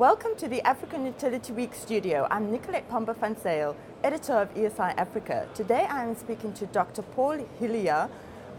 Welcome to the African Utility Week studio. I'm Nicolette Pomba-van Zyl, editor of ESI Africa. Today I'm speaking to Dr. Paul Yillia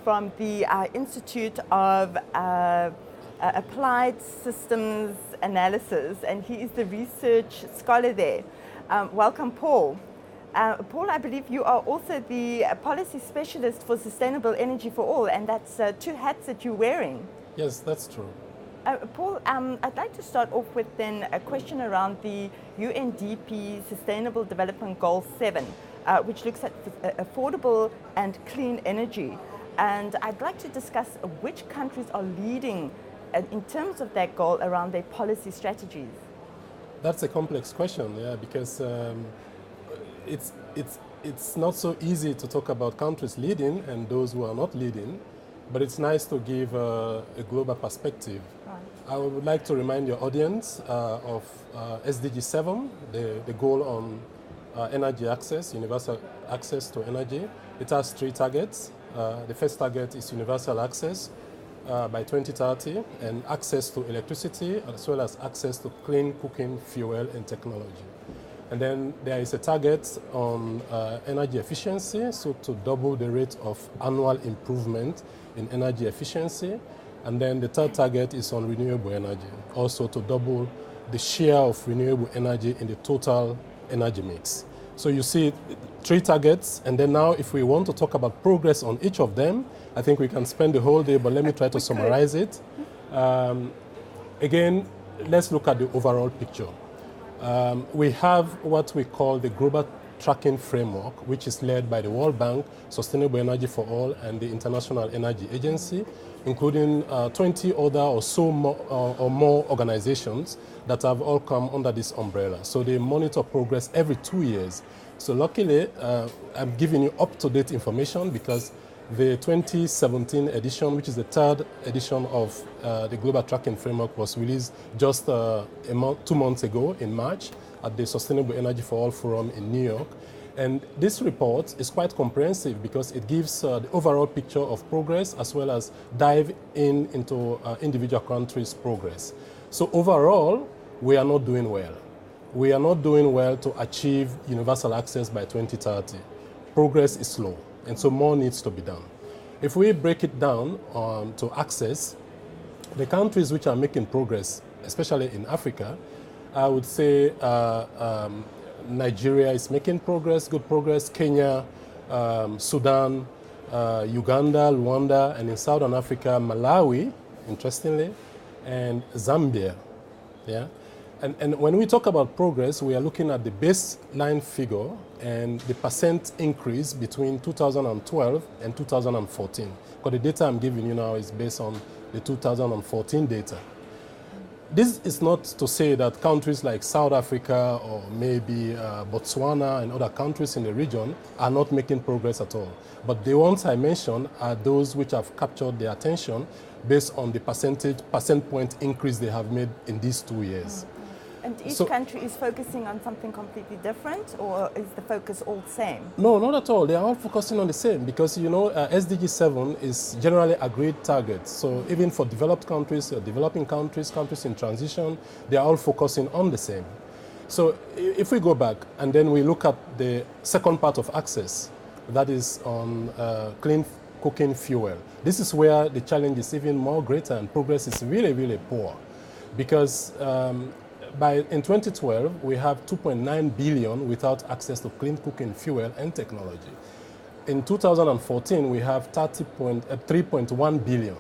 from the Institute of Applied Systems Analysis, and he is the research scholar there. Welcome, Paul. Paul, I believe you are also the policy specialist for sustainable energy for all, and that's two hats that you're wearing. Yes, that's true. Paul, I'd like to start off with then a question around the UNDP Sustainable Development Goal 7, which looks at affordable and clean energy. And I'd like to discuss which countries are leading in terms of that goal around their policy strategies. That's a complex question, yeah, because it's not so easy to talk about countries leading and those who are not leading, but it's nice to give a global perspective. Right. I would like to remind your audience of SDG 7, the goal on energy access, universal access to energy. It has 3 targets. The first target is universal access by 2030 and access to electricity as well as access to clean cooking fuel and technology. And then there is a target on energy efficiency, so to double the rate of annual improvement in energy efficiency. And then the third target is on renewable energy, also to double the share of renewable energy in the total energy mix. So you see 3 targets, and then now if we want to talk about progress on each of them, I think we can spend the whole day, but let me try to summarize it. Again, let's look at the overall picture. We have what we call the Global Tracking Framework, which is led by the World Bank, Sustainable Energy for All, and the International Energy Agency, including 20 other or so more organizations that have all come under this umbrella. So they monitor progress every 2 years. So luckily, I'm giving you up-to-date information because the 2017 edition, which is the 3rd edition of the Global Tracking Framework, was released just 2 months ago in March at the Sustainable Energy for All Forum in New York. And this report is quite comprehensive because it gives the overall picture of progress as well as dive into individual countries' progress. So overall, we are not doing well. We are not doing well to achieve universal access by 2030. Progress is slow, and so more needs to be done. If we break it down to access, the countries which are making progress, especially in Africa, I would say Nigeria is making progress, good progress, Kenya, Sudan, Uganda, Rwanda, and in Southern Africa, Malawi, interestingly, and Zambia. Yeah? And when we talk about progress, we are looking at the baseline figure and the percent increase between 2012 and 2014. Because the data I'm giving you now is based on the 2014 data. This is not to say that countries like South Africa or maybe Botswana and other countries in the region are not making progress at all. But the ones I mentioned are those which have captured their attention based on the percent point increase they have made in these 2 years. And each country is focusing on something completely different, or is the focus all the same? No, not at all. They are all focusing on the same because, you know, SDG 7 is generally agreed targets. So even for developed countries, developing countries, countries in transition, they are all focusing on the same. So if we go back and then we look at the second part of access, that is on clean cooking fuel. This is where the challenge is even more greater and progress is really, really poor because in 2012, we have 2.9 billion without access to clean cooking fuel and technology. In 2014, we have 3.1 billion.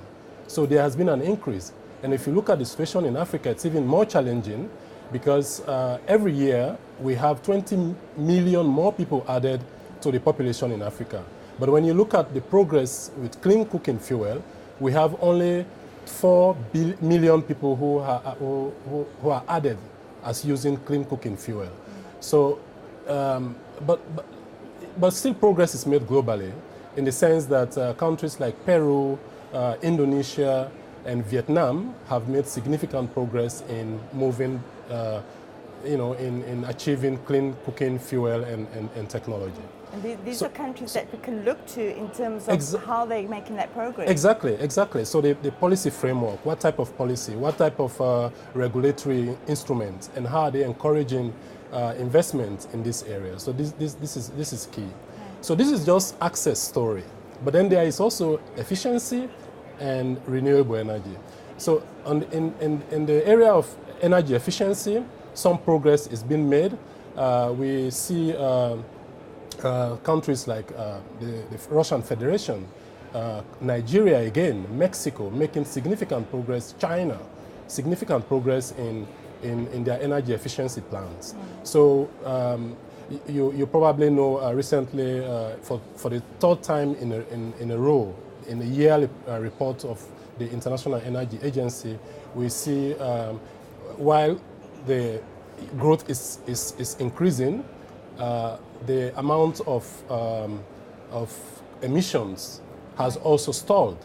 So there has been an increase. And if you look at the situation in Africa, it's even more challenging because every year we have 20 million more people added to the population in Africa. But when you look at the progress with clean cooking fuel, we have only 4 million people who are added as using clean cooking fuel. So, but still progress is made globally in the sense that countries like Peru, Indonesia, and Vietnam have made significant progress in moving in achieving clean cooking fuel and technology. And these are countries that we can look to in terms of how they're making that progress. Exactly. So the policy framework, what type of policy, what type of regulatory instruments, and how are they encouraging investment in this area. So this is key. So this is just access story. But then there is also efficiency and renewable energy. So in the area of energy efficiency, some progress is being made. We see countries like the Russian Federation, Nigeria again, Mexico making significant progress, China, significant progress in their energy efficiency plans. So you probably know recently, for the third time in a row, in a yearly report of the International Energy Agency, we see while the growth is increasing, the amount of emissions has also stalled.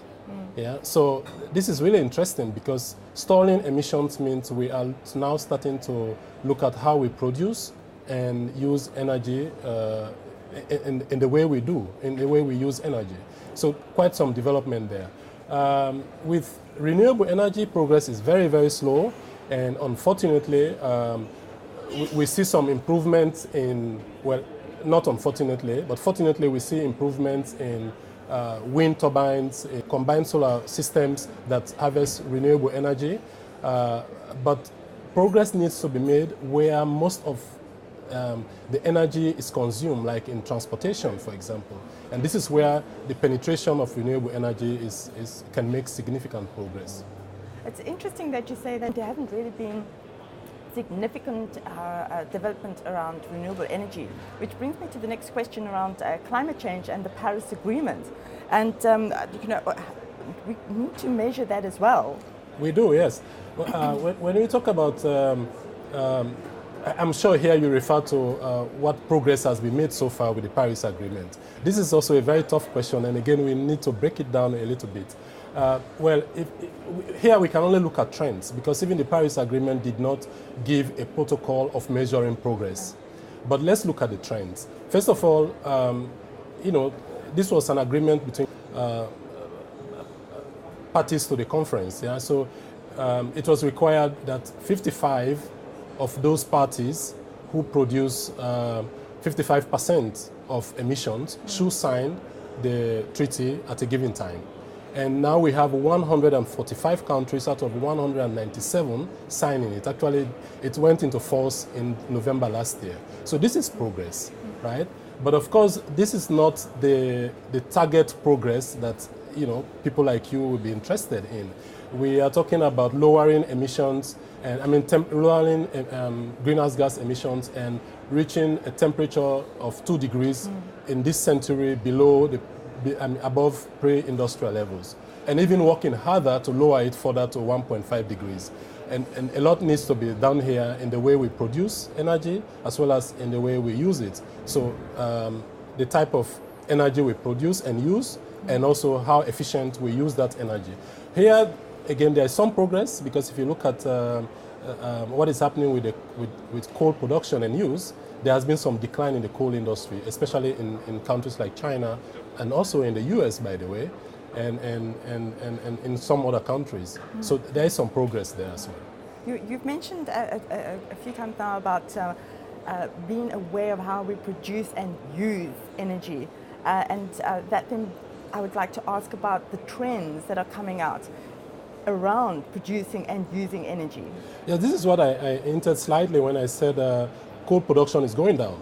Yeah, so this is really interesting because stalling emissions means we are now starting to look at how we produce and use energy in the way we do, in the way we use energy. So quite some development there. With renewable energy, progress is very, very slow, and unfortunately, we see some improvements in, well, not unfortunately, but fortunately we see improvements in wind turbines, combined solar systems that harvest renewable energy. But progress needs to be made where most of the energy is consumed, like in transportation, for example. And this is where the penetration of renewable energy can make significant progress. It's interesting that you say that there haven't really been significant development around renewable energy, which brings me to the next question around climate change and the Paris Agreement. And we need to measure that as well. We do, yes. When we talk about, I'm sure here you refer to what progress has been made so far with the Paris Agreement. This is also a very tough question, and again, we need to break it down a little bit. Well, here we can only look at trends, because even the Paris Agreement did not give a protocol of measuring progress. But let's look at the trends. First of all, this was an agreement between parties to the conference. Yeah? So it was required that 55 of those parties who produce 55% of emissions should sign the treaty at a given time. And now we have 145 countries out of 197 signing it. Actually, it went into force in November last year. So this is progress, right? But of course, this is not the target progress that people like you will be interested in. We are talking about lowering emissions, and lowering greenhouse gas emissions and reaching a temperature of 2 degrees in this century below above pre-industrial levels, and even working harder to lower it further to 1.5 degrees. And a lot needs to be done here in the way we produce energy as well as in the way we use it. So the type of energy we produce and use, and also how efficient we use that energy. Here, again, there is some progress, because if you look at what is happening with coal production and use, there has been some decline in the coal industry, especially in countries like China, and also in the US, by the way, and in some other countries. So there is some progress there as well. You've mentioned a few times now about being aware of how we produce and use energy. And that then I would like to ask about the trends that are coming out around producing and using energy. Yeah, this is what I hinted slightly when I said coal production is going down.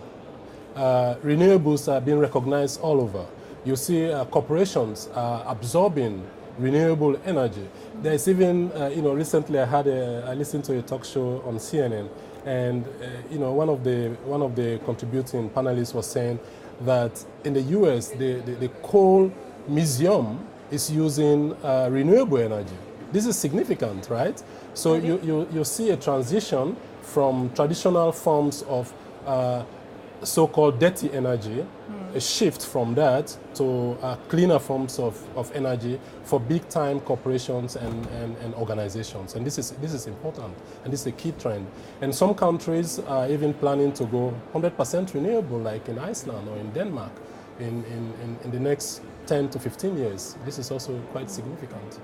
Renewables are being recognized all over. You see corporations are absorbing renewable energy. There's even, recently I listened to a talk show on CNN, and one of the contributing panelists was saying that in the US, the coal museum is using renewable energy. This is significant, right? So you see a transition from traditional forms of so-called dirty energy a shift from that to cleaner forms of energy for big-time corporations and organizations. And this is important, and this is a key trend. And some countries are even planning to go 100% renewable, like in Iceland or in Denmark, in the next 10 to 15 years. This is also quite significant.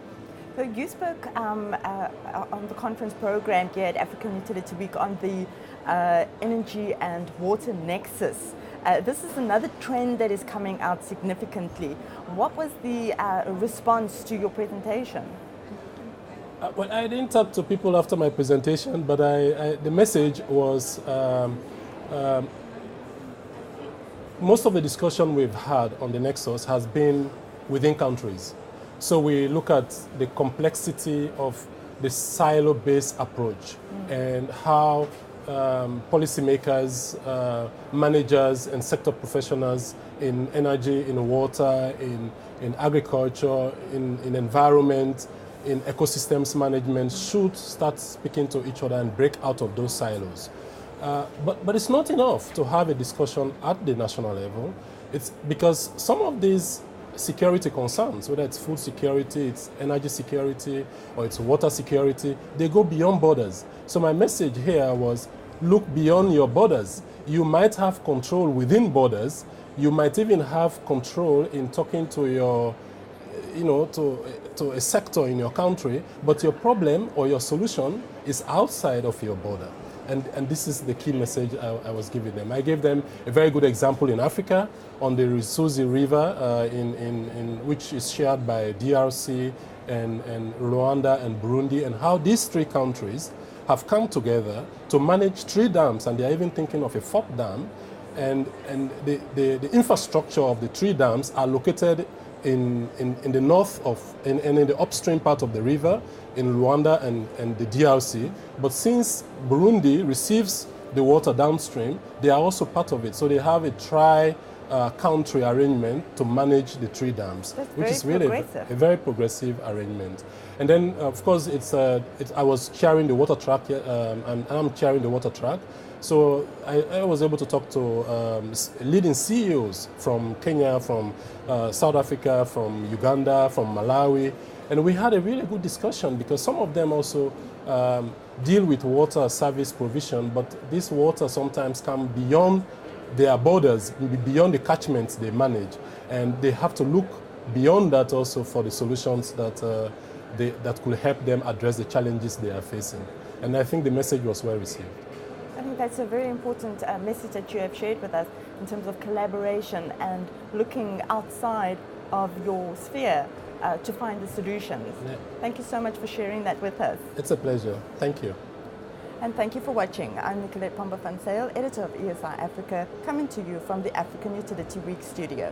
So you spoke on the conference program here at African Utility Week on the energy and water nexus. This is another trend that is coming out significantly. What was the response to your presentation? Well, I didn't talk to people after my presentation, but the message was most of the discussion we've had on the nexus has been within countries. So we look at the complexity of the silo-based approach and how policymakers, managers, and sector professionals in energy, in water, in agriculture, in environment, in ecosystems management should start speaking to each other and break out of those silos. But it's not enough to have a discussion at the national level. It's because some of these security concerns, whether it's food security, it's energy security, or it's water security, they go beyond borders. So my message here was, look beyond your borders. You might have control within borders. You might even have control in talking to your, to a sector in your country, but your problem or your solution is outside of your border. And this is the key message I was giving them. I gave them a very good example in Africa on the Rusizi River, which is shared by DRC and Rwanda and Burundi, and how these three countries have come together to manage 3 dams, and they are even thinking of a 4th dam. And the infrastructure of the 3 dams are located in the north and in the upstream part of the river, in Rwanda and the DRC. But since Burundi receives the water downstream, they are also part of it. So they have a tri-country arrangement to manage the 3 dams, which is really a very progressive arrangement. And then, of course, I was chairing the water track, and I'm chairing the water track. So I was able to talk to leading CEOs from Kenya, from South Africa, from Uganda, from Malawi. And we had a really good discussion because some of them also deal with water service provision, but this water sometimes come beyond their borders, beyond the catchments they manage. And they have to look beyond that also for the solutions that could help them address the challenges they are facing. And I think the message was well received. I think that's a very important message that you have shared with us in terms of collaboration and looking outside of your sphere to find the solutions. Yeah. Thank you so much for sharing that with us. It's a pleasure. Thank you. And thank you for watching. I'm Nicolette Pomba-Van-Zyl, editor of ESI Africa, coming to you from the African Utility Week studio.